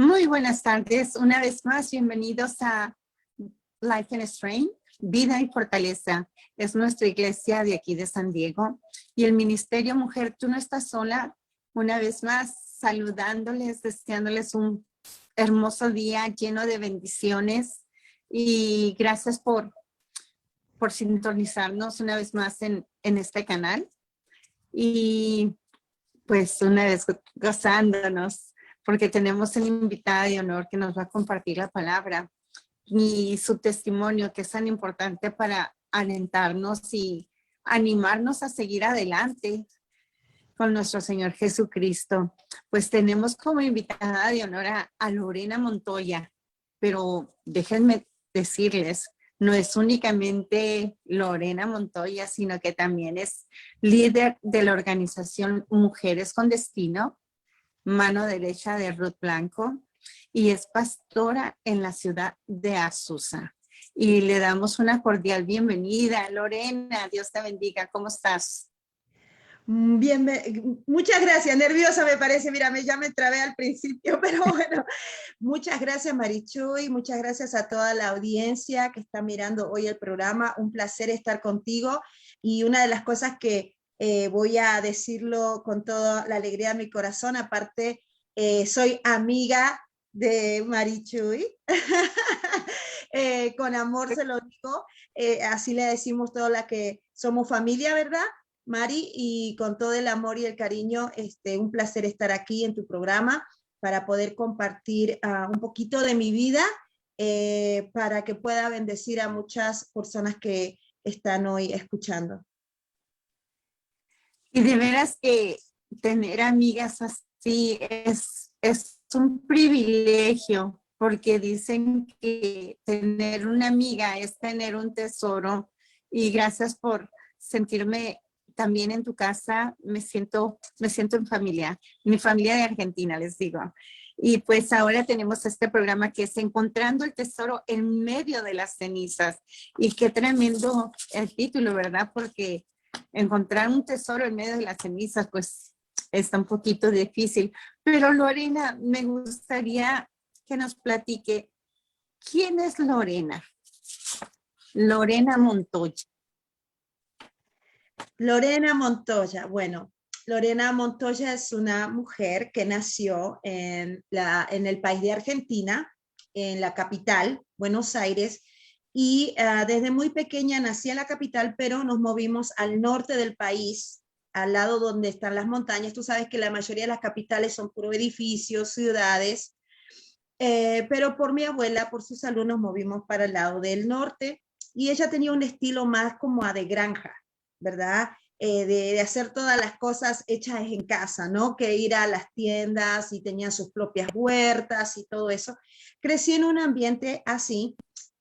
Muy buenas tardes, una vez más, bienvenidos a Life and Strength, Vida y Fortaleza. Es nuestra iglesia de aquí de San Diego y el Ministerio Mujer, tú no estás sola. Una vez más, saludándoles, deseándoles un hermoso día lleno de bendiciones y gracias por sintonizarnos una vez más en este canal. Y pues una vez gozándonos, porque tenemos una invitada de honor que nos va a compartir la palabra y su testimonio, que es tan importante para alentarnos y animarnos a seguir adelante con nuestro Señor Jesucristo. Pues tenemos como invitada de honor a Lorena Montoya, pero déjenme decirles, no es únicamente Lorena Montoya, sino que también es líder de la organización Mujeres con Destino, mano derecha de Ruth Blanco, y es pastora en la ciudad de Azusa. Y le damos una cordial bienvenida. Lorena, Dios te bendiga. ¿Cómo estás? Bien, muchas gracias. Nerviosa me parece, mira, ya me trabé al principio, pero bueno, muchas gracias Marichuy, muchas gracias a toda la audiencia que está mirando hoy el programa. Un placer estar contigo y una de las cosas que voy a decirlo con toda la alegría de mi corazón, aparte soy amiga de Marichuy, con amor se lo digo, así le decimos toda la que somos familia, ¿verdad? Mari, y con todo el amor y el cariño, un placer estar aquí en tu programa para poder compartir un poquito de mi vida, para que pueda bendecir a muchas personas que están hoy escuchando. Y de veras que tener amigas así es un privilegio, porque dicen que tener una amiga es tener un tesoro. Y gracias por sentirme también en tu casa. Me siento en familia, mi familia de Argentina, les digo. Y pues ahora tenemos este programa que es Encontrando el Tesoro en medio de las cenizas. Y qué tremendo el título, ¿verdad? Porque encontrar un tesoro en medio de las cenizas, pues está un poquito difícil. Pero Lorena, me gustaría que nos platique, ¿quién es Lorena? Lorena Montoya. Lorena Montoya, bueno, Lorena Montoya es una mujer que nació en el país de Argentina, en la capital, Buenos Aires, y desde muy pequeña nací en la capital, pero nos movimos al norte del país, al lado donde están las montañas. Tú sabes que la mayoría de las capitales son puro edificios, ciudades, pero por mi abuela, por su salud, nos movimos para el lado del norte, y ella tenía un estilo más como de granja, ¿verdad? De hacer todas las cosas hechas en casa, ¿no? Que ir a las tiendas y tenía sus propias huertas y todo eso. Crecí en un ambiente así,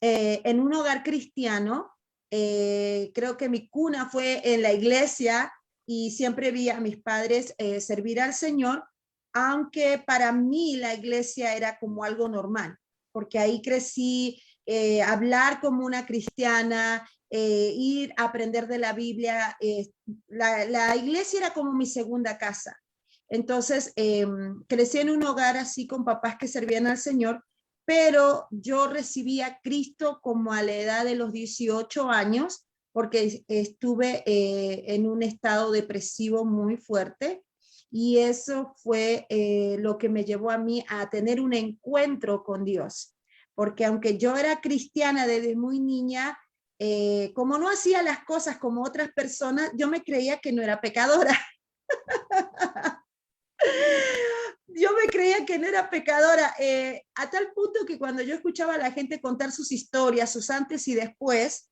en un hogar cristiano. Creo que mi cuna fue en la iglesia y siempre vi a mis padres servir al Señor, aunque para mí la iglesia era como algo normal, porque ahí crecí, hablar como una cristiana, ir a aprender de la Biblia. La iglesia era como mi segunda casa. Entonces, crecí en un hogar así con papás que servían al Señor, pero yo recibí a Cristo como a la edad de los 18 años, porque estuve en un estado depresivo muy fuerte, y eso fue lo que me llevó a mí a tener un encuentro con Dios, porque aunque yo era cristiana desde muy niña, como no hacía las cosas como otras personas, yo me creía que no era pecadora. Yo me creía que no era pecadora, a tal punto que cuando yo escuchaba a la gente contar sus historias, sus antes y después,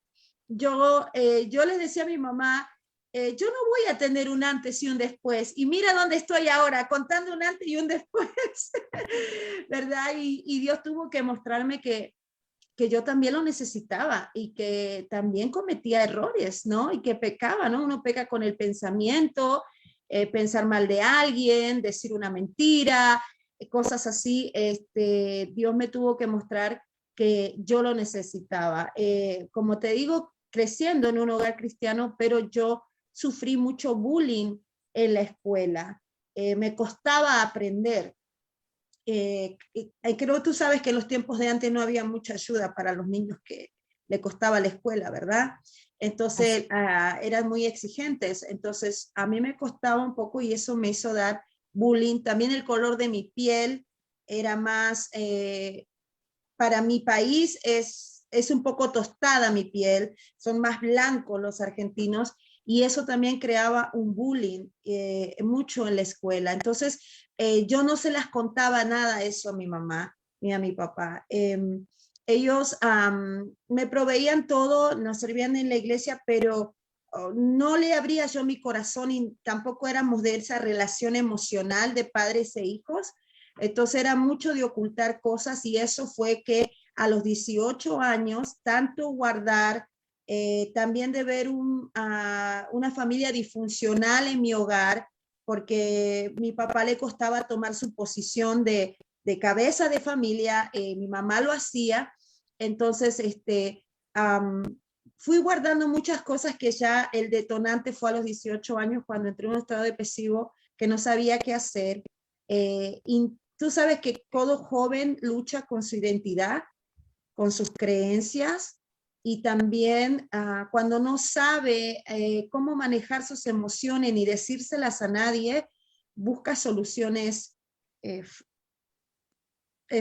yo le decía a mi mamá, yo no voy a tener un antes y un después, y mira dónde estoy ahora, contando un antes y un después, ¿verdad? Y Dios tuvo que mostrarme que yo también lo necesitaba y que también cometía errores, ¿no? Y que pecaba, ¿no? Uno peca con el pensamiento, pensar mal de alguien, decir una mentira, cosas así. Dios me tuvo que mostrar que yo lo necesitaba. Como te digo, creciendo en un hogar cristiano, pero yo sufrí mucho bullying en la escuela. Me costaba aprender. creo que tú sabes que en los tiempos de antes no había mucha ayuda para los niños que le costaba la escuela, ¿verdad? Entonces eran muy exigentes, entonces a mí me costaba un poco y eso me hizo dar bullying. También el color de mi piel era más, para mi país es un poco tostada mi piel, son más blancos los argentinos y eso también creaba un bullying mucho en la escuela. Entonces yo no se las contaba nada eso a mi mamá ni a mi papá. Ellos me proveían todo, nos servían en la iglesia, pero no le abría yo mi corazón y tampoco éramos de esa relación emocional de padres e hijos. Entonces era mucho de ocultar cosas y eso fue que a los 18 años, tanto guardar, también de ver una familia disfuncional en mi hogar, porque mi papá le costaba tomar su posición de cabeza de familia, mi mamá lo hacía, entonces fui guardando muchas cosas que ya el detonante fue a los 18 años cuando entré en un estado depresivo que no sabía qué hacer. Y tú sabes que todo joven lucha con su identidad, con sus creencias y también cuando no sabe cómo manejar sus emociones ni decírselas a nadie, busca soluciones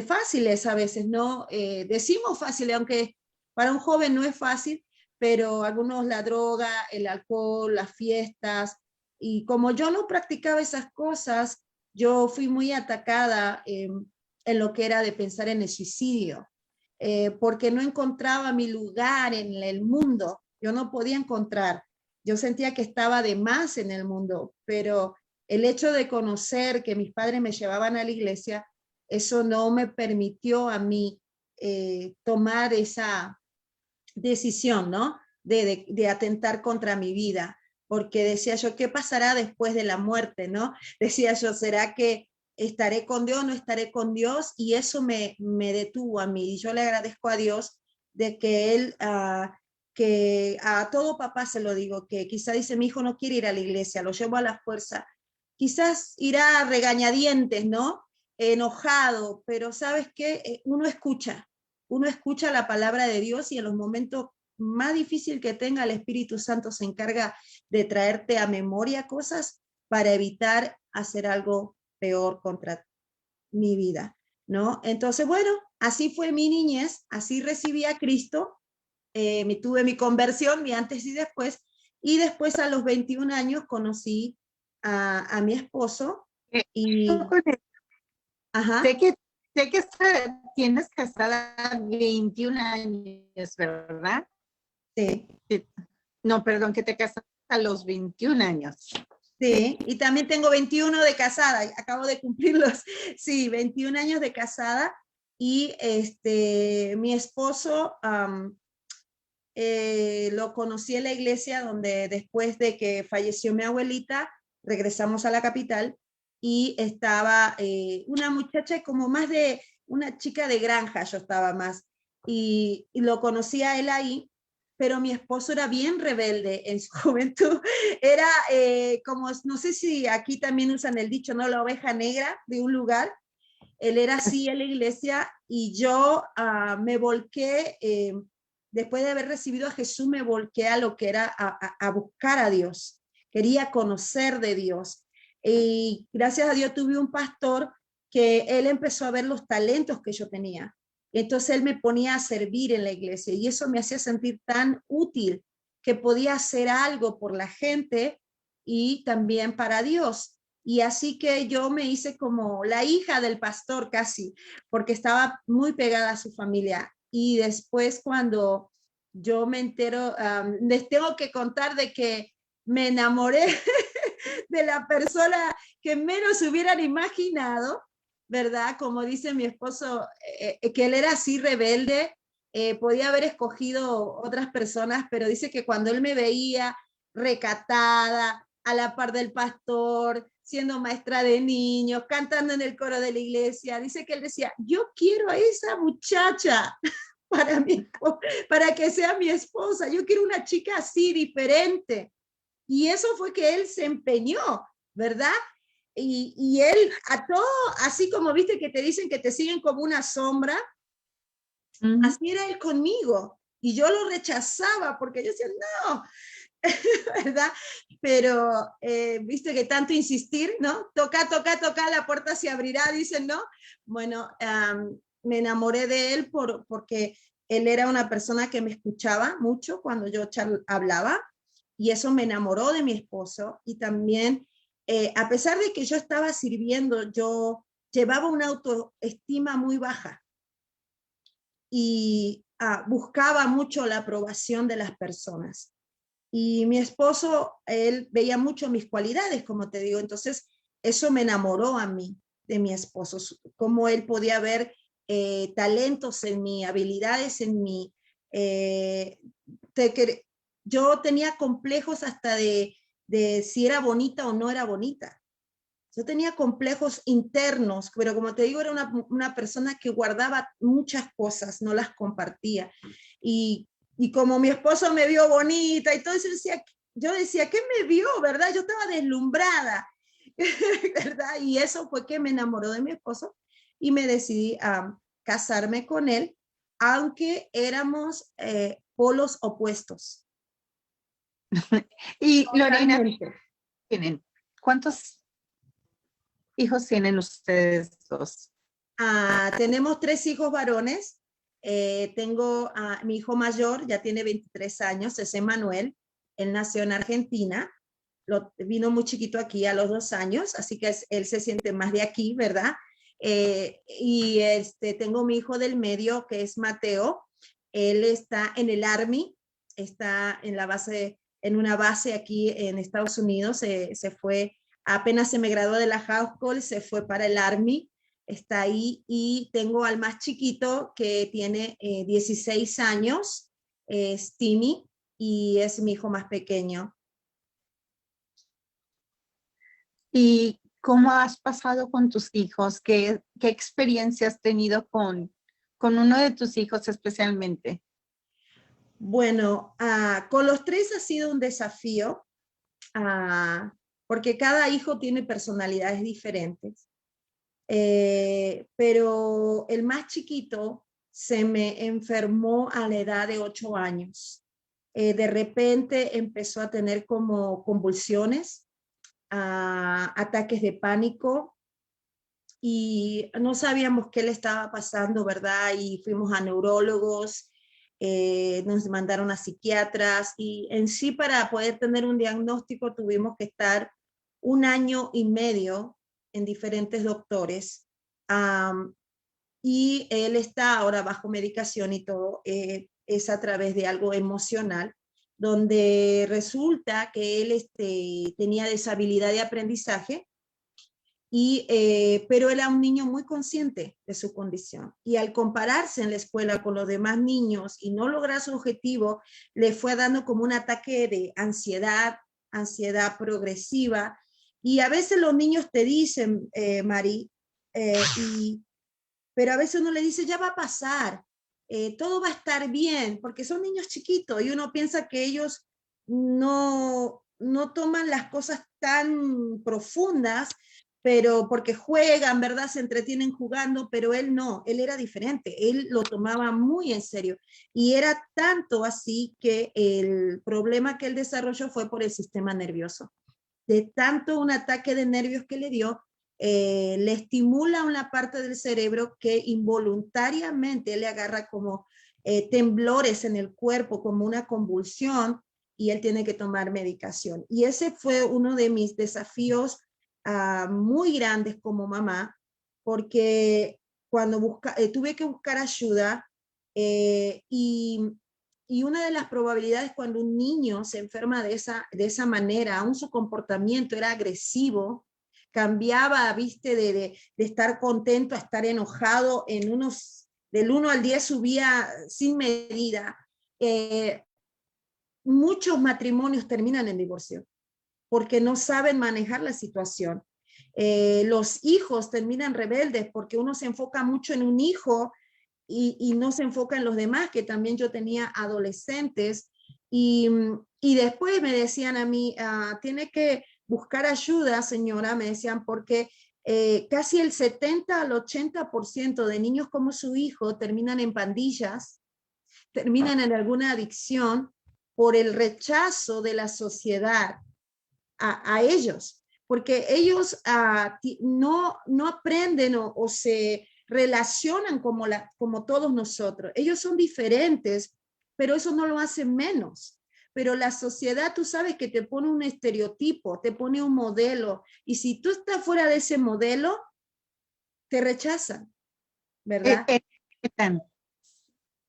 fáciles a veces, ¿no? Decimos fáciles, aunque para un joven no es fácil, pero algunos la droga, el alcohol, las fiestas, y como yo no practicaba esas cosas, yo fui muy atacada en lo que era de pensar en el suicidio, porque no encontraba mi lugar en el mundo, yo no podía encontrar, yo sentía que estaba de más en el mundo, pero el hecho de conocer que mis padres me llevaban a la iglesia, eso no me permitió a mí tomar esa decisión, ¿no? De atentar contra mi vida, porque decía yo, ¿qué pasará después de la muerte, no? Decía yo, ¿será que estaré con Dios o no estaré con Dios? Y eso me detuvo a mí. Y yo le agradezco a Dios de que Él, que a todo papá se lo digo, que quizá dice, mi hijo no quiere ir a la iglesia, lo llevo a la fuerza. Quizás irá a regañadientes, ¿no? Enojado, pero ¿sabes qué? Uno escucha la palabra de Dios y en los momentos más difíciles que tenga, el Espíritu Santo se encarga de traerte a memoria cosas para evitar hacer algo peor contra mi vida, ¿no? Entonces, bueno, así fue mi niñez, así recibí a Cristo, tuve mi conversión, mi antes y después a los 21 años conocí a mi esposo y... Ajá. Sé que tienes casada 21 años, ¿verdad? Sí. No, perdón, que te casaste a los 21 años. Sí, y también tengo 21 de casada, acabo de cumplirlos, sí, 21 años de casada, y mi esposo lo conocí en la iglesia donde después de que falleció mi abuelita, regresamos a la capital, y estaba una muchacha como más de una chica de granja, yo estaba más, y lo conocí a él ahí, pero mi esposo era bien rebelde en su juventud, era como, no sé si aquí también usan el dicho, ¿no? La oveja negra de un lugar, él era así en la iglesia y yo me volqué, después de haber recibido a Jesús, me volqué a lo que era a buscar a Dios, quería conocer de Dios. Y gracias a Dios tuve un pastor que él empezó a ver los talentos que yo tenía. Entonces él me ponía a servir en la iglesia y eso me hacía sentir tan útil que podía hacer algo por la gente y también para Dios. Y así que yo me hice como la hija del pastor casi, porque estaba muy pegada a su familia. Y después cuando yo me entero, les tengo que contar de que me enamoré de la persona que menos hubieran imaginado, ¿verdad? Como dice mi esposo, que él era así rebelde, podía haber escogido otras personas, pero dice que cuando él me veía recatada, a la par del pastor, siendo maestra de niños, cantando en el coro de la iglesia, dice que él decía, yo quiero a esa muchacha para que sea mi esposa, yo quiero una chica así, diferente. Y eso fue que él se empeñó, ¿verdad? y él a todo, así como viste que te dicen que te siguen como una sombra, así era él conmigo. Y yo lo rechazaba porque yo decía, no, ¿verdad? Pero viste que tanto insistir, ¿no? Toca, toca, toca, la puerta se abrirá, dicen, ¿no? Bueno, me enamoré de él porque él era una persona que me escuchaba mucho cuando yo hablaba, y eso me enamoró de mi esposo. Y también, a pesar de que yo estaba sirviendo, yo llevaba una autoestima muy baja y buscaba mucho la aprobación de las personas. Y mi esposo, él veía mucho mis cualidades, como te digo, entonces eso me enamoró a mí, de mi esposo, cómo él podía ver talentos en mí, habilidades en mí. Eh, yo tenía complejos hasta de si era bonita o no era bonita. Yo tenía complejos internos, pero como te digo, era una persona que guardaba muchas cosas, no las compartía. Y como mi esposo me vio bonita y todo eso, yo decía, ¿qué me vio, verdad? Yo estaba deslumbrada, ¿verdad? Y eso fue que me enamoró de mi esposo y me decidí a casarme con él, aunque éramos polos opuestos. Y Lorena, Totalmente. ¿cuántos hijos tienen ustedes dos? Tenemos 3 hijos varones. Tengo a mi hijo mayor, ya tiene 23 años, es Emanuel. Él nació en Argentina, vino muy chiquito aquí a los 2 años, así que él se siente más de aquí, ¿verdad? Y tengo mi hijo del medio, que es Mateo. Él está en el Army, está en una base aquí en Estados Unidos. Se fue, apenas se me graduó de la high school, se fue para el Army, está ahí. Y tengo al más chiquito que tiene 16 años, es Timmy, y es mi hijo más pequeño. ¿Y cómo has pasado con tus hijos? ¿Qué experiencia has tenido con uno de tus hijos especialmente? Bueno, con los 3 ha sido un desafío, porque cada hijo tiene personalidades diferentes. Pero el más chiquito se me enfermó a la edad de 8 años. De repente empezó a tener como convulsiones, ataques de pánico, y no sabíamos qué le estaba pasando, ¿verdad? Y fuimos a neurólogos, nos mandaron a psiquiatras, y en sí, para poder tener un diagnóstico tuvimos que estar 1 año y medio en diferentes doctores. Y él está ahora bajo medicación y todo, es a través de algo emocional, donde resulta que él tenía deshabilidad de aprendizaje, pero él era un niño muy consciente de su condición, y al compararse en la escuela con los demás niños y no lograr su objetivo, le fue dando como un ataque de ansiedad progresiva. Y a veces los niños te dicen, Mari, pero a veces uno le dice, ya va a pasar, todo va a estar bien, porque son niños chiquitos y uno piensa que ellos no toman las cosas tan profundas, pero porque juegan, ¿verdad? Se entretienen jugando, pero él no, él era diferente, él lo tomaba muy en serio. Y era tanto así que el problema que él desarrolló fue por el sistema nervioso. De tanto un ataque de nervios que le dio, le estimula una parte del cerebro que involuntariamente le agarra como temblores en el cuerpo, como una convulsión, y él tiene que tomar medicación. Y ese fue uno de mis desafíos muy grandes como mamá, porque cuando tuve que buscar ayuda, y una de las probabilidades cuando un niño se enferma de esa manera, aún su comportamiento era agresivo, cambiaba, viste, de estar contento a estar enojado, del 1 al 10 subía sin medida. Muchos matrimonios terminan en divorcio porque no saben manejar la situación. Los hijos terminan rebeldes porque uno se enfoca mucho en un hijo y no se enfoca en los demás, que también yo tenía adolescentes, y Y después me decían a mí, tiene que buscar ayuda, señora, me decían, porque casi el 70 al 80% de niños como su hijo terminan en pandillas, terminan en alguna adicción por el rechazo de la sociedad a ellos, porque ellos no aprenden o se relacionan como todos nosotros. Ellos son diferentes, pero eso no lo hace menos. Pero la sociedad, tú sabes que te pone un estereotipo, te pone un modelo, y si tú estás fuera de ese modelo, te rechazan, ¿verdad? Están.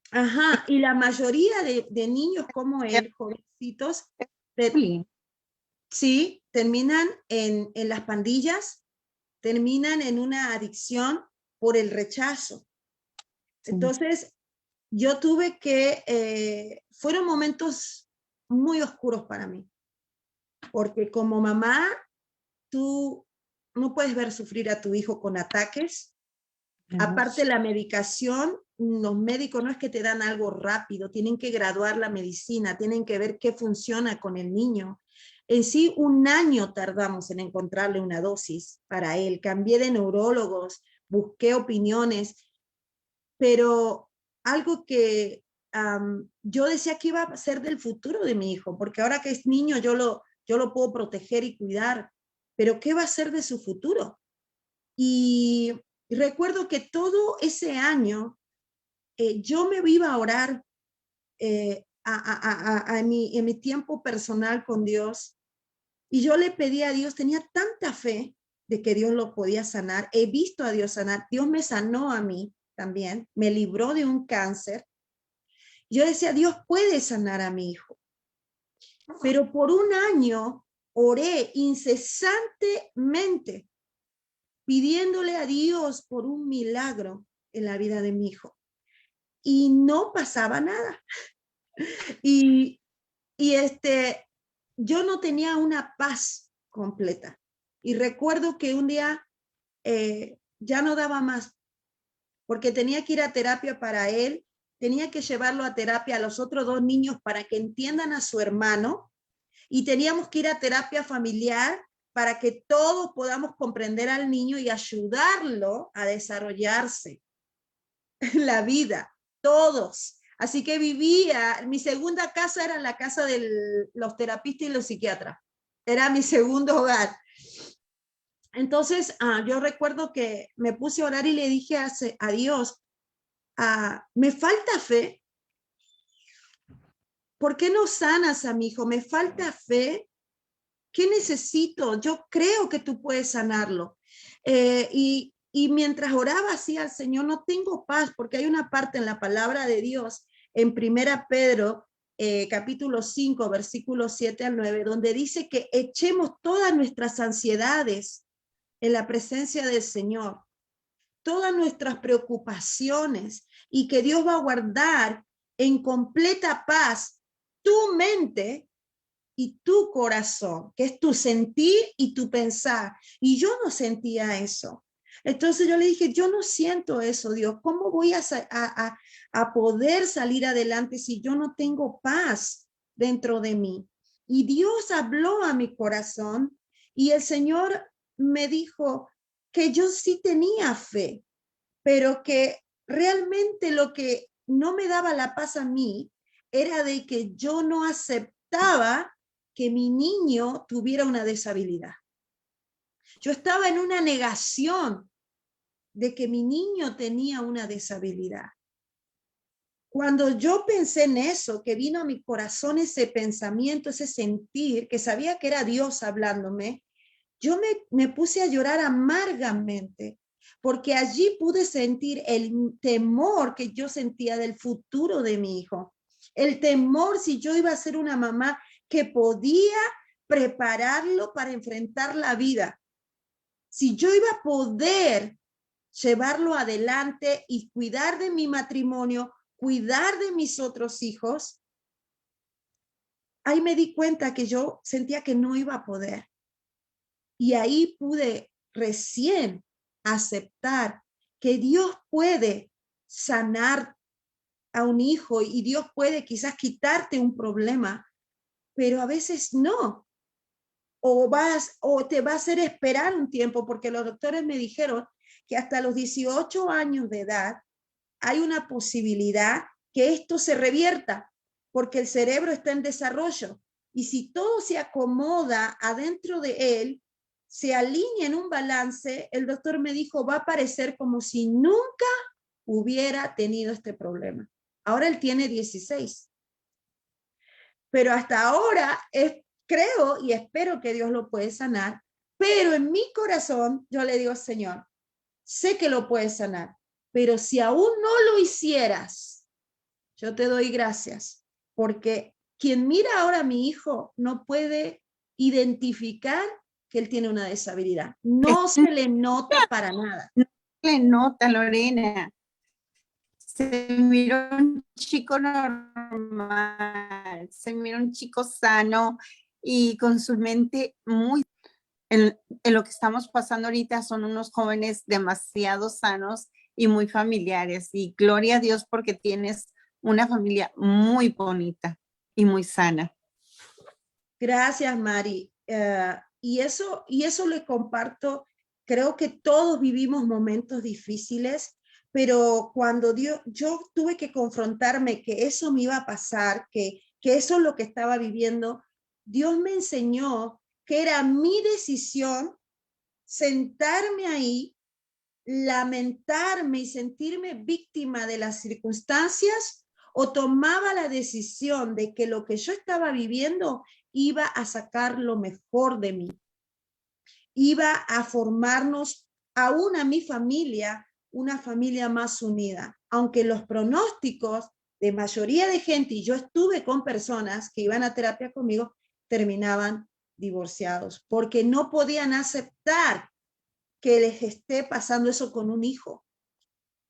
Ajá, y la mayoría de niños como él, jovencitos, sí, terminan en las pandillas, terminan en una adicción por el rechazo. Sí. Entonces, yo tuve que, fueron momentos muy oscuros para mí, porque como mamá, tú no puedes ver sufrir a tu hijo con ataques. Aparte la medicación, los médicos no es que te dan algo rápido, tienen que graduar la medicina, tienen que ver qué funciona con el niño. En sí, 1 año tardamos en encontrarle una dosis para él. Cambié de neurólogos, busqué opiniones, pero algo que yo decía que iba a ser del futuro de mi hijo, porque ahora que es niño yo lo puedo proteger y cuidar, pero ¿qué va a ser de su futuro? Y recuerdo que todo ese año yo me iba a orar en mi tiempo personal con Dios, y yo le pedí a Dios, tenía tanta fe de que Dios lo podía sanar. He visto a Dios sanar. Dios me sanó a mí también, me libró de un cáncer. Yo decía, Dios puede sanar a mi hijo. Pero por 1 año oré incesantemente pidiéndole a Dios por un milagro en la vida de mi hijo. Y no pasaba nada. Y yo no tenía una paz completa. Y recuerdo que un día ya no daba más, porque tenía que ir a terapia para él, tenía que llevarlo a terapia a los otros 2 niños para que entiendan a su hermano, y teníamos que ir a terapia familiar para que todos podamos comprender al niño y ayudarlo a desarrollarse en la vida, todos. Así que vivía, mi segunda casa era la casa de los terapistas y los psiquiatras. Era mi segundo hogar. Entonces, yo recuerdo que me puse a orar y le dije a Dios, me falta fe. ¿Por qué no sanas a mi hijo? Me falta fe. ¿Qué necesito? Yo creo que tú puedes sanarlo. Y mientras oraba así al Señor, no tengo paz, porque hay una parte en la palabra de Dios, en 1 Pedro, capítulo 5, versículos 7 al 9, donde dice que echemos todas nuestras ansiedades en la presencia del Señor, todas nuestras preocupaciones, y que Dios va a guardar en completa paz tu mente y tu corazón, que es tu sentir y tu pensar. Y yo no sentía eso. Entonces yo le dije, yo no siento eso, Dios. ¿Cómo voy a poder salir adelante si yo no tengo paz dentro de mí? Y Dios habló a mi corazón, y el Señor me dijo que yo sí tenía fe, pero que realmente lo que no me daba la paz a mí era de que yo no aceptaba que mi niño tuviera una deshabilidad. Yo estaba en una negación de que mi niño tenía una deshabilidad. Cuando yo pensé en eso, que vino a mi corazón ese pensamiento, ese sentir, que sabía que era Dios hablándome, yo me puse a llorar amargamente, porque allí pude sentir el temor que yo sentía del futuro de mi hijo. El temor si yo iba a ser una mamá que podía prepararlo para enfrentar la vida. Si yo iba a poder llevarlo adelante y cuidar de mi matrimonio, cuidar de mis otros hijos. Ahí me di cuenta que yo sentía que no iba a poder. Y ahí pude recién aceptar que Dios puede sanar a un hijo, y Dios puede quizás quitarte un problema, pero a veces no. O te va a hacer esperar un tiempo, porque los doctores me dijeron que hasta los 18 años de edad hay una posibilidad que esto se revierta, porque el cerebro está en desarrollo. Y si todo se acomoda adentro de él, se alinea en un balance, el doctor me dijo, va a parecer como si nunca hubiera tenido este problema. Ahora él tiene 16. Pero hasta ahora creo y espero que Dios lo puede sanar, pero en mi corazón yo le digo, Señor, sé que lo puedes sanar, pero si aún no lo hicieras, yo te doy gracias, porque quien mira ahora a mi hijo no puede identificar que él tiene una deshabilidad. No se le nota para nada. No se le nota, Lorena. Se miró un chico normal, se miró un chico sano y con su mente muy... En lo que estamos pasando ahorita son unos jóvenes demasiado sanos y muy familiares. Y gloria a Dios porque tienes una familia muy bonita y muy sana. Gracias, Mari. Y eso le comparto. Creo que todos vivimos momentos difíciles, pero cuando yo tuve que confrontarme que eso me iba a pasar, que eso es lo que estaba viviendo, Dios me enseñó que era mi decisión sentarme ahí, lamentarme y sentirme víctima de las circunstancias, o tomaba la decisión de que lo que yo estaba viviendo iba a sacar lo mejor de mí, iba a formarnos aún a mi familia, una familia más unida. Aunque los pronósticos de mayoría de gente, y yo estuve con personas que iban a terapia conmigo, terminaban divorciados, porque no podían aceptar que les esté pasando eso con un hijo,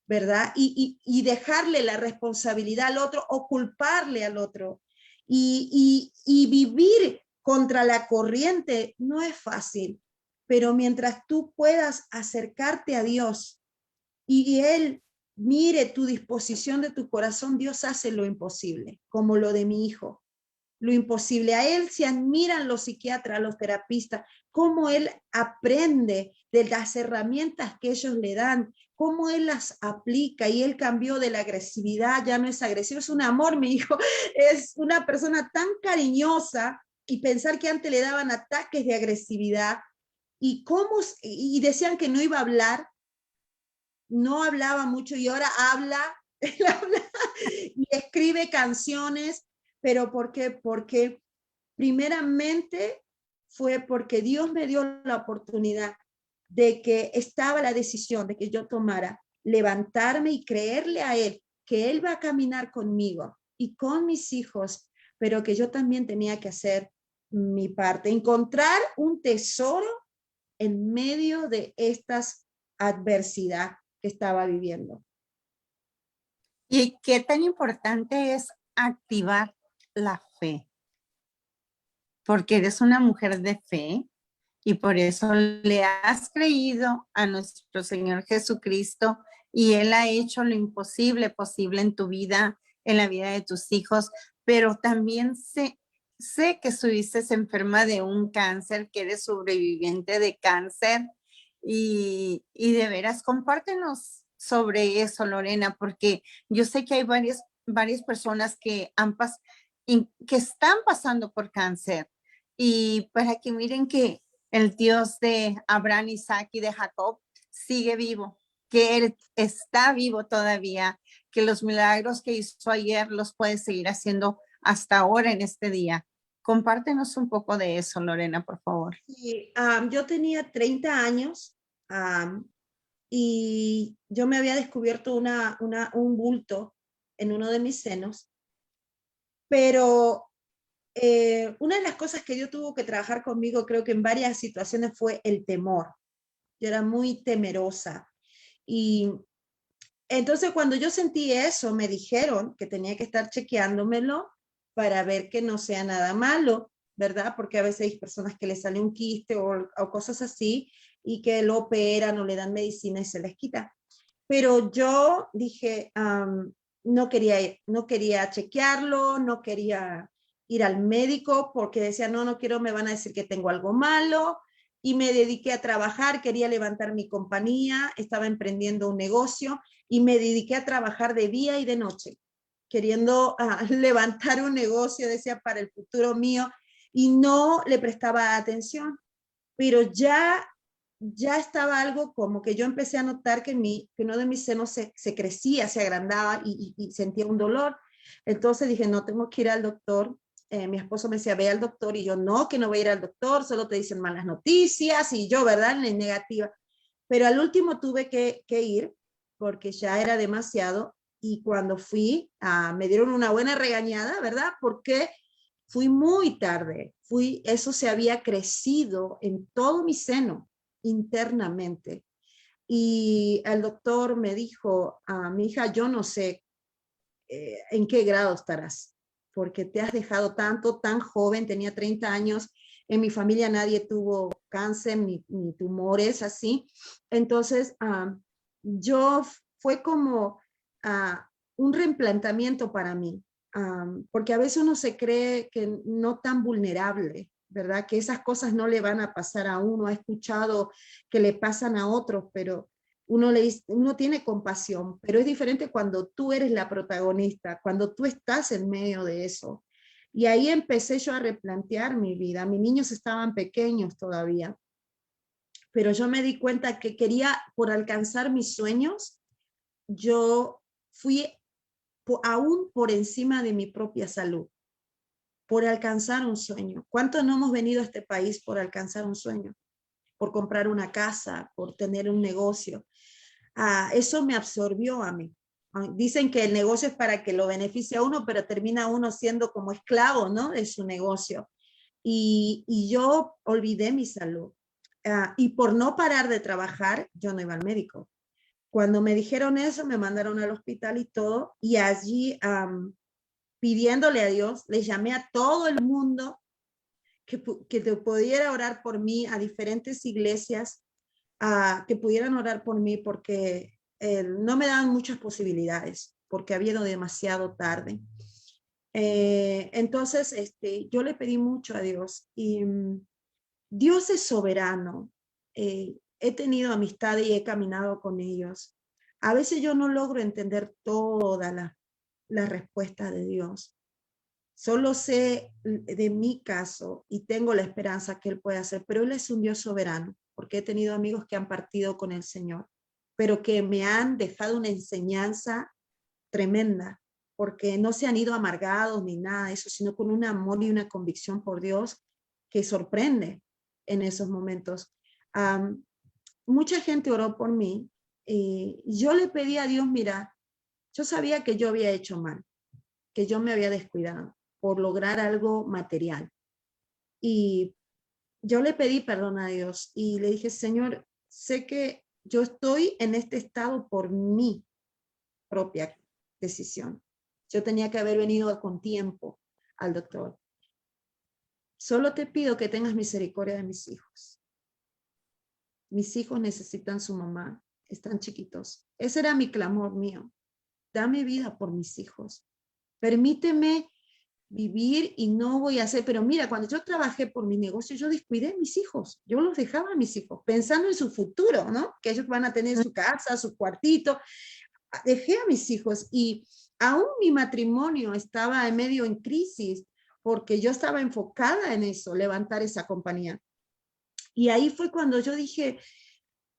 ¿verdad? Y dejarle la responsabilidad al otro o culparle al otro. Y vivir contra la corriente no es fácil, pero mientras tú puedas acercarte a Dios y Él mire tu disposición de tu corazón, Dios hace lo imposible, como lo de mi hijo. Lo imposible. A él se admiran los psiquiatras, los terapistas, cómo él aprende de las herramientas que ellos le dan, cómo él las aplica, y él cambió de la agresividad, ya no es agresivo, es un amor, mi hijo, es una persona tan cariñosa, y pensar que antes le daban ataques de agresividad, y decían que no iba a hablar, no hablaba mucho, y ahora habla, él habla y escribe canciones. ¿Pero por qué? Porque primeramente fue porque Dios me dio la oportunidad de que estaba la decisión de que yo tomara, levantarme y creerle a Él, que Él va a caminar conmigo y con mis hijos, pero que yo también tenía que hacer mi parte, encontrar un tesoro en medio de estas adversidad que estaba viviendo. ¿Y qué tan importante es activar la fe? Porque eres una mujer de fe y por eso le has creído a nuestro Señor Jesucristo y Él ha hecho lo imposible posible en tu vida, en la vida de tus hijos, pero también sé que estuviste enferma de un cáncer, que eres sobreviviente de cáncer y de veras, compártenos sobre eso, Lorena, porque yo sé que hay varias personas que que están pasando por cáncer, y para que miren que el Dios de Abraham, Isaac y de Jacob sigue vivo, que Él está vivo todavía, que los milagros que hizo ayer los puede seguir haciendo hasta ahora en este día. Compártenos un poco de eso, Lorena, por favor. Sí, yo tenía 30 años y yo me había descubierto un bulto en uno de mis senos, pero una de las cosas que Dios tuvo que trabajar conmigo, creo que en varias situaciones, fue el temor. Yo era muy temerosa. Y entonces cuando yo sentí eso, me dijeron que tenía que estar chequeándomelo para ver que no sea nada malo, ¿verdad? Porque a veces hay personas que les sale un quiste o cosas así, y que lo operan o le dan medicina y se les quita. Pero yo dije, no quería chequearlo, no quería. ir al médico porque decía, no, no quiero, me van a decir que tengo algo malo. Y me dediqué a trabajar, quería levantar mi compañía, estaba emprendiendo un negocio y me dediqué a trabajar de día y de noche, queriendo levantar un negocio, decía, para el futuro mío, y no le prestaba atención. Pero ya estaba algo como que yo empecé a notar que uno de mis senos se crecía, se agrandaba y sentía un dolor. Entonces dije, no, tengo que ir al doctor. Mi esposo me decía, ve al doctor, y yo, no, que no voy a ir al doctor, solo te dicen malas noticias, y yo, ¿verdad?, en negativa. Pero al último tuve que ir, porque ya era demasiado, y cuando fui, me dieron una buena regañada, ¿verdad?, porque fui muy tarde, eso se había crecido en todo mi seno, internamente. Y el doctor me dijo, mi hija, yo no sé en qué grado estarás, porque te has dejado tanto, tan joven, tenía 30 años, en mi familia nadie tuvo cáncer ni tumores así. Entonces, yo fue como un replanteamiento para mí, porque a veces uno se cree que no tan vulnerable, ¿verdad? Que esas cosas no le van a pasar a uno. Ha escuchado que le pasan a otros, pero uno tiene compasión, pero es diferente cuando tú eres la protagonista, cuando tú estás en medio de eso. Y ahí empecé yo a replantear mi vida. Mis niños estaban pequeños todavía, pero yo me di cuenta que quería, por alcanzar mis sueños, yo fui aún por encima de mi propia salud, por alcanzar un sueño. ¿Cuántos no hemos venido a este país por alcanzar un sueño? Por comprar una casa, por tener un negocio. Eso me absorbió a mí. Dicen que el negocio es para que lo beneficie a uno, pero termina uno siendo como esclavo, ¿no?, de su negocio. Y yo olvidé mi salud. Y por no parar de trabajar, yo no iba al médico. Cuando me dijeron eso, me mandaron al hospital y todo, y allí, pidiéndole a Dios, le llamé a todo el mundo que te pudiera orar por mí, a diferentes iglesias, que pudieran orar por mí, porque no me daban muchas posibilidades, porque había ido demasiado tarde. Entonces, yo le pedí mucho a Dios, y Dios es soberano. He tenido amistad y he caminado con ellos. A veces yo no logro entender todas las respuestas de Dios. Solo sé de mi caso y tengo la esperanza que Él puede hacer, pero Él es un Dios soberano, porque he tenido amigos que han partido con el Señor, pero que me han dejado una enseñanza tremenda, porque no se han ido amargados ni nada de eso, sino con un amor y una convicción por Dios que sorprende en esos momentos. Mucha gente oró por mí, y yo le pedí a Dios, mira, yo sabía que yo había hecho mal, que yo me había descuidado por lograr algo material. Y yo le pedí perdón a Dios y le dije, Señor, sé que yo estoy en este estado por mi propia decisión. Yo tenía que haber venido con tiempo al doctor. Solo te pido que tengas misericordia de mis hijos. Mis hijos necesitan su mamá, están chiquitos. Ese era mi clamor mío. Dame vida por mis hijos. Permíteme vivir y no voy a hacer, pero mira, cuando yo trabajé por mi negocio, yo descuidé a mis hijos, yo los dejaba a mis hijos, pensando en su futuro, ¿no? Que ellos van a tener su casa, su cuartito. Dejé a mis hijos, y aún mi matrimonio estaba en medio en crisis, porque yo estaba enfocada en eso, levantar esa compañía. Y ahí fue cuando yo dije,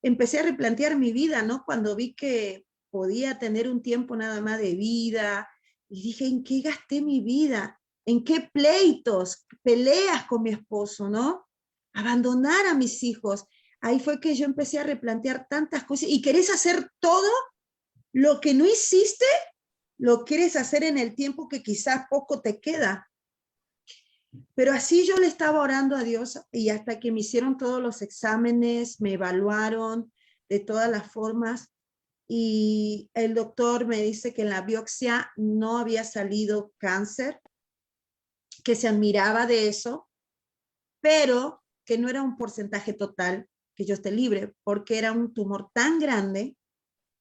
empecé a replantear mi vida, ¿no? Cuando vi que podía tener un tiempo nada más de vida, y dije, ¿en qué gasté mi vida? ¿En qué pleitos, peleas con mi esposo, ¿no? Abandonar a mis hijos. Ahí fue que yo empecé a replantear tantas cosas. ¿Y querés hacer todo lo que no hiciste? Lo quieres hacer en el tiempo que quizás poco te queda. Pero así yo le estaba orando a Dios, y hasta que me hicieron todos los exámenes, me evaluaron de todas las formas, y el doctor me dice que en la biopsia no había salido cáncer, que se admiraba de eso, pero que no era un porcentaje total que yo esté libre, porque era un tumor tan grande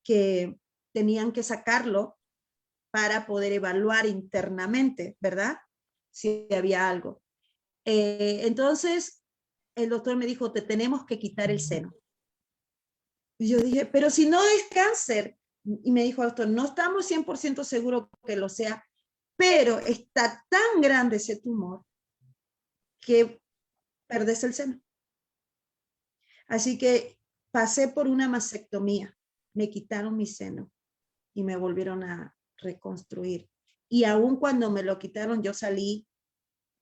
que tenían que sacarlo para poder evaluar internamente, ¿verdad? si había algo. Entonces, el doctor me dijo, te tenemos que quitar el seno. Y yo dije, pero si no es cáncer. Y me dijo el doctor, no estamos 100% seguros que lo sea, pero está tan grande ese tumor que perdés el seno. Así que pasé por una mastectomía, me quitaron mi seno y me volvieron a reconstruir. Y aún cuando me lo quitaron, yo salí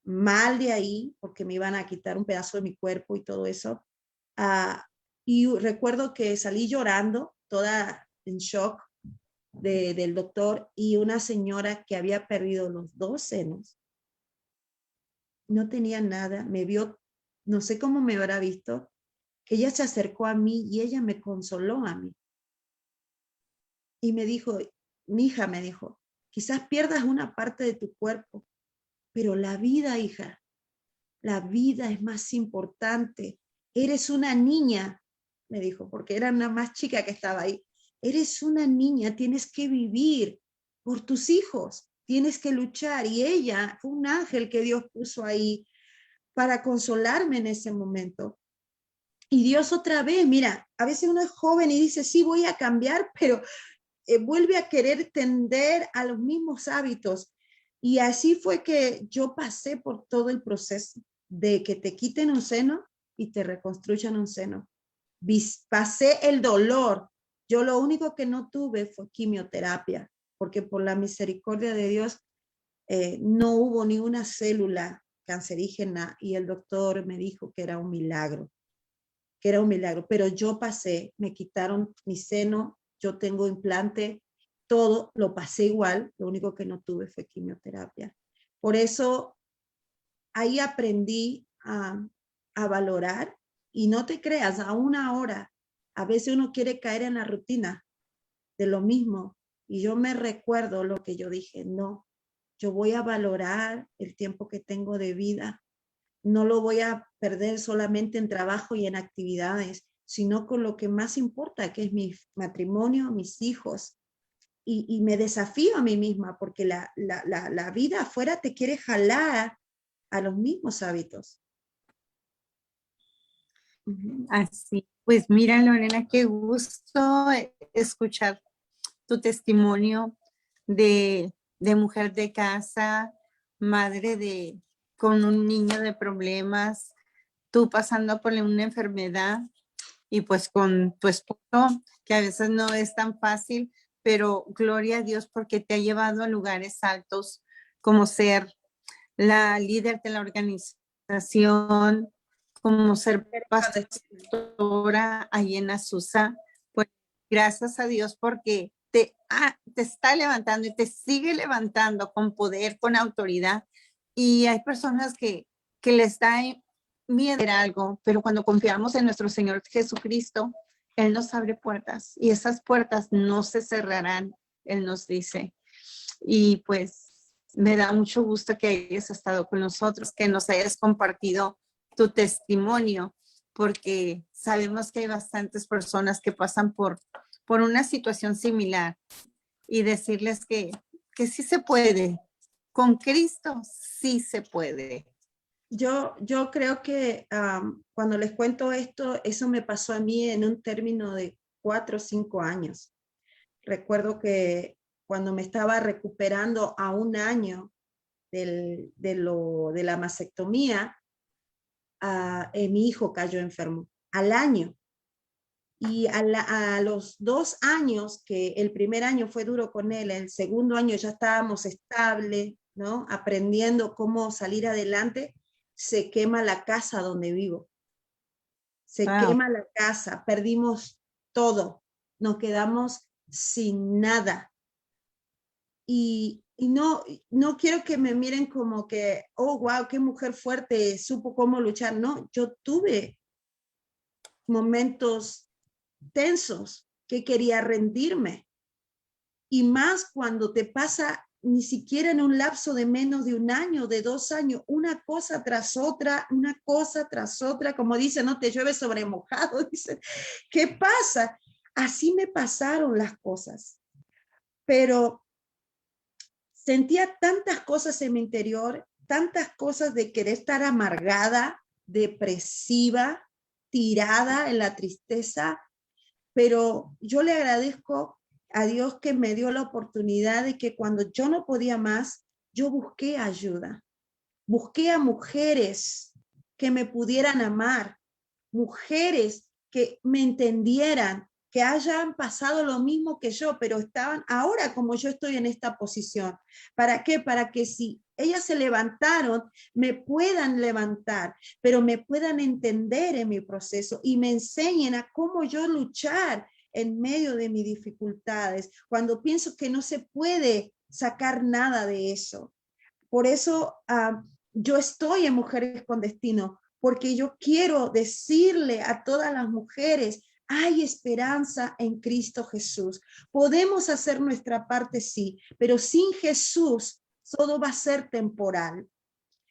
mal de ahí porque me iban a quitar un pedazo de mi cuerpo y todo eso. Y recuerdo que salí llorando, toda en shock del doctor, y una señora que había perdido los 2 senos, no tenía nada, me vio, no sé cómo me habrá visto, que ella se acercó a mí y ella me consoló a mí. Y me dijo, mi hija me dijo, quizás pierdas una parte de tu cuerpo, pero la vida, hija, la vida es más importante. Eres una niña, me dijo, porque era una más chica que estaba ahí. Eres una niña, tienes que vivir por tus hijos, tienes que luchar. Y ella fue un ángel que Dios puso ahí para consolarme en ese momento. Y Dios otra vez, mira, a veces uno es joven y dice, sí, voy a cambiar, pero vuelve a querer tender a los mismos hábitos. Y así fue que yo pasé por todo el proceso de que te quiten un seno y te reconstruyan un seno. Pasé el dolor. Yo lo único que no tuve fue quimioterapia, porque por la misericordia de Dios no hubo ni una célula cancerígena y el doctor me dijo que era un milagro, pero yo pasé, me quitaron mi seno, yo tengo implante, todo lo pasé igual, lo único que no tuve fue quimioterapia. Por eso ahí aprendí a valorar, y no te creas, a una hora, a veces uno quiere caer en la rutina de lo mismo, y yo me recuerdo lo que yo dije, no, yo voy a valorar el tiempo que tengo de vida, no lo voy a perder solamente en trabajo y en actividades, sino con lo que más importa, que es mi matrimonio, mis hijos. Y me desafío a mí misma, porque la vida afuera te quiere jalar a los mismos hábitos. Así, pues mira, Lorena, qué gusto escuchar tu testimonio de mujer de casa, madre con un niño de problemas, tú pasando por una enfermedad y pues con tu esposo, que a veces no es tan fácil, pero gloria a Dios porque te ha llevado a lugares altos como ser la líder de la organización, como ser pastora ahí en Azusa. Pues gracias a Dios porque te está levantando y te sigue levantando con poder, con autoridad. Y hay personas que les da miedo a algo, pero cuando confiamos en nuestro Señor Jesucristo, Él nos abre puertas y esas puertas no se cerrarán, Él nos dice. Y pues me da mucho gusto que hayas estado con nosotros, que nos hayas compartido tu testimonio, porque sabemos que hay bastantes personas que pasan por una situación similar y decirles que sí se puede. Con Cristo sí se puede. Yo creo que cuando les cuento esto, eso me pasó a mí en un término de 4 o 5 años. Recuerdo que cuando me estaba recuperando a un año de la mastectomía, mi hijo cayó enfermo al año. Y a los 2 años, que el primer año fue duro con él, el segundo año ya estábamos estable, ¿no? Aprendiendo cómo salir adelante, se quema la casa donde vivo. Se quema la casa, perdimos todo, nos quedamos sin nada. Y no quiero que me miren como que, oh, wow, qué mujer fuerte, supo cómo luchar. No, yo tuve momentos tensos que quería rendirme. Y más cuando te pasa ni siquiera en un lapso de menos de un año, de 2 años, una cosa tras otra, como dicen, no te llueve sobre mojado, dicen, ¿qué pasa? Así me pasaron las cosas, pero sentía tantas cosas en mi interior tantas cosas de querer estar amargada, depresiva, tirada en la tristeza, pero yo le agradezco a Dios que me dio la oportunidad de que cuando yo no podía más, yo busqué ayuda. Busqué a mujeres que me pudieran amar, mujeres que me entendieran, que hayan pasado lo mismo que yo, pero estaban ahora como yo estoy en esta posición. ¿Para qué? Para que si ellas se levantaron, me puedan levantar, pero me puedan entender en mi proceso y me enseñen a cómo yo luchar en medio de mis dificultades, cuando pienso que no se puede sacar nada de eso. Por eso yo estoy en Mujeres con Destino, porque yo quiero decirle a todas las mujeres, hay esperanza en Cristo Jesús. Podemos hacer nuestra parte, sí, pero sin Jesús todo va a ser temporal.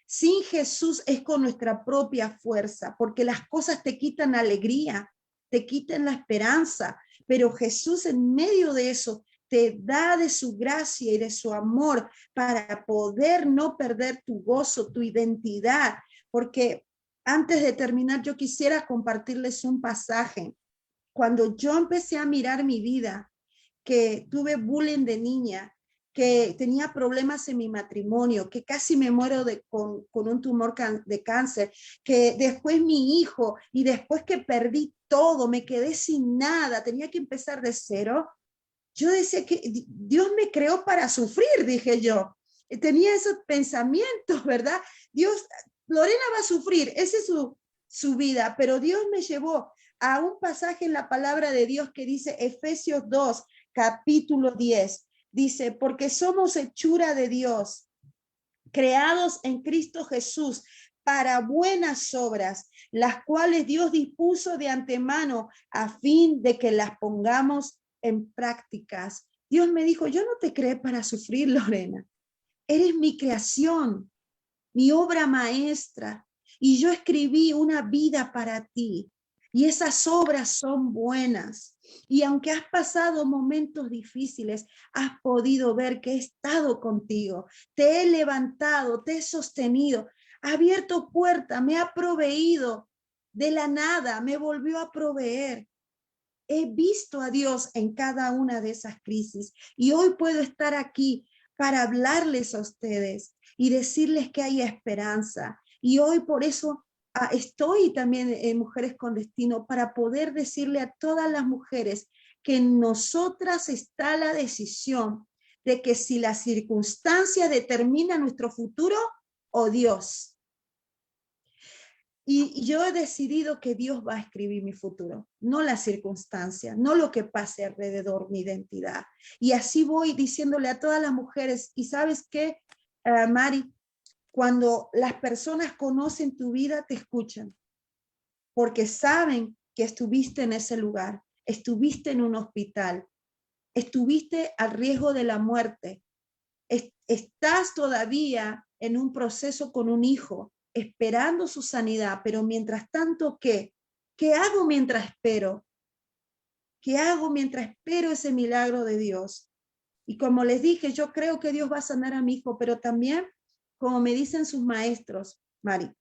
Sin Jesús es con nuestra propia fuerza, porque las cosas te quitan alegría, te quitan la esperanza, pero Jesús en medio de eso te da de su gracia y de su amor para poder no perder tu gozo, tu identidad. Porque antes de terminar, yo quisiera compartirles un pasaje. Cuando yo empecé a mirar mi vida, que tuve bullying de niña, que tenía problemas en mi matrimonio, que casi me muero con un tumor de cáncer, que después mi hijo, y después que perdí todo, me quedé sin nada, tenía que empezar de cero. Yo decía que Dios me creó para sufrir, dije yo. Tenía esos pensamientos, ¿verdad? Dios, Lorena va a sufrir, esa es su vida, pero Dios me llevó a un pasaje en la palabra de Dios que dice Efesios 2, capítulo 10. Dice, porque somos hechura de Dios, creados en Cristo Jesús para buenas obras, las cuales Dios dispuso de antemano a fin de que las pongamos en prácticas. Dios me dijo, yo no te creé para sufrir, Lorena. Eres mi creación, mi obra maestra, y yo escribí una vida para ti. Y esas obras son buenas. Y aunque has pasado momentos difíciles, has podido ver que he estado contigo. Te he levantado, te he sostenido, ha abierto puertas, me ha proveído de la nada, me volvió a proveer. He visto a Dios en cada una de esas crisis y hoy puedo estar aquí para hablarles a ustedes y decirles que hay esperanza. Y hoy por eso estoy también en Mujeres con Destino para poder decirle a todas las mujeres que en nosotras está la decisión de que si la circunstancia determina nuestro futuro o Dios. Y yo he decidido que Dios va a escribir mi futuro, no la circunstancia, no lo que pase alrededor, mi identidad. Y así voy diciéndole a todas las mujeres, y ¿sabes qué, Mari? Cuando las personas conocen tu vida, te escuchan, porque saben que estuviste en ese lugar, estuviste en un hospital, estuviste al riesgo de la muerte, estás todavía en un proceso con un hijo, esperando su sanidad, pero mientras tanto, ¿qué? ¿Qué hago mientras espero? ¿Qué hago mientras espero ese milagro de Dios? Y como les dije, yo creo que Dios va a sanar a mi hijo, pero también, como me dicen sus maestros, Mari,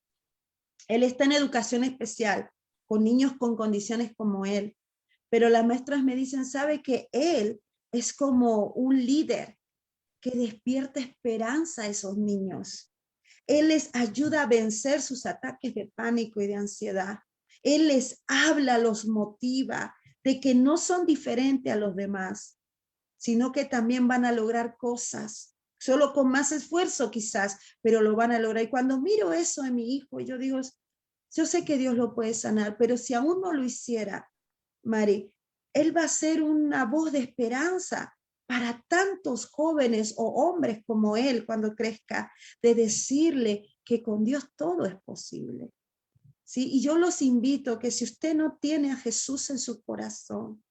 él está en educación especial, con niños con condiciones como él, pero las maestras me dicen, sabe que él es como un líder que despierta esperanza a esos niños. Él les ayuda a vencer sus ataques de pánico y de ansiedad. Él les habla, los motiva de que no son diferentes a los demás, sino que también van a lograr cosas, solo con más esfuerzo quizás, pero lo van a lograr. Y cuando miro eso en mi hijo, yo digo, yo sé que Dios lo puede sanar, pero si aún no lo hiciera, Mari, él va a ser una voz de esperanza para tantos jóvenes o hombres como él cuando crezca, de decirle que con Dios todo es posible. ¿Sí? Y yo los invito que si usted no tiene a Jesús en su corazón,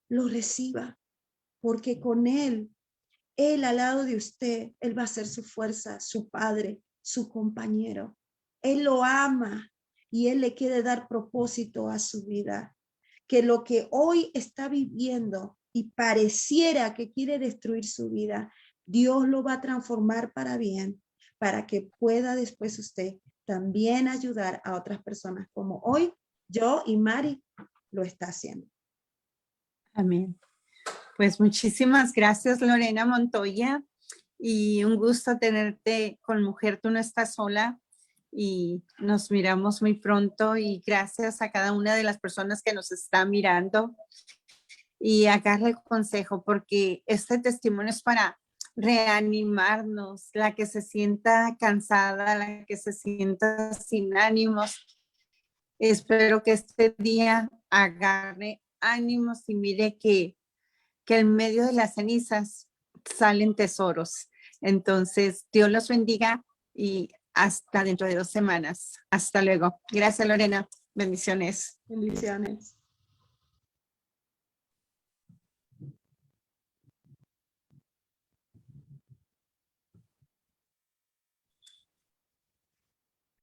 lo reciba, porque con él al lado de usted, él va a ser su fuerza, su padre, su compañero. Él lo ama y él le quiere dar propósito a su vida. Que lo que hoy está viviendo y pareciera que quiere destruir su vida, Dios lo va a transformar para bien, para que pueda después usted también ayudar a otras personas como hoy yo y Mari lo está haciendo. Amén. Pues muchísimas gracias, Lorena Montoya, y un gusto tenerte con Mujer Tú No Estás Sola, y nos miramos muy pronto, y gracias a cada una de las personas que nos está mirando, y agarre el consejo, porque este testimonio es para reanimarnos, la que se sienta cansada, la que se sienta sin ánimos. Espero que este día agarre ánimos y mire que en medio de las cenizas salen tesoros. Entonces, Dios los bendiga y hasta dentro de 2 semanas. Hasta luego. Gracias, Lorena. Bendiciones. Bendiciones.